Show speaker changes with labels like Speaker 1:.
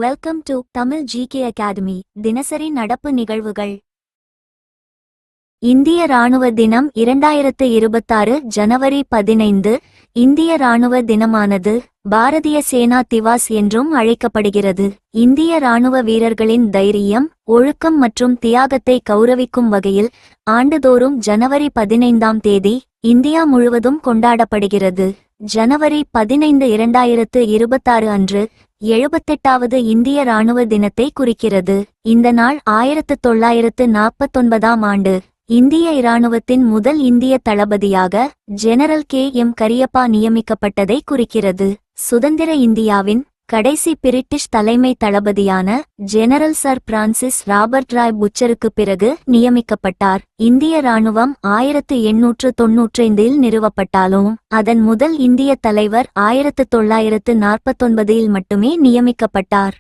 Speaker 1: Welcome to Tamil GK academy. தினசரி நடப்பு நிகழ்வுகள். இந்திய இராணுவ தினம் 2026 ஜனவரி 15. இந்திய இராணுவ தினமானது பாரதிய சேனா திவாஸ் என்றும் அழைக்கப்படுகிறது. இந்திய இராணுவ வீரர்களின் தைரியம், ஒழுக்கம் மற்றும் தியாகத்தை கௌரவிக்கும் வகையில் ஆண்டுதோறும் ஜனவரி 15ஆம் தேதி இந்தியா முழுவதும் கொண்டாடப்படுகிறது. ஜனவரி 15, 2026 அன்று 78வது இந்திய இராணுவ தினத்தை குறிக்கிறது. இந்த நாள் 1949ஆம் ஆண்டு இந்திய இராணுவத்தின் முதல் இந்திய தளபதியாக ஜெனரல் கே.எம். கரியப்பா நியமிக்கப்பட்டதை குறிக்கிறது. சுதந்திர இந்தியாவின் கடைசி பிரிட்டிஷ் தலைமை தளபதியான General Sir Francis Robert Roy புச்சருக்கு பிறகு நியமிக்கப்பட்டார். இந்திய இராணுவம் 1895இல் நிறுவப்பட்டாலும் அதன் முதல் இந்திய தலைவர் 1949இல் மட்டுமே நியமிக்கப்பட்டார்.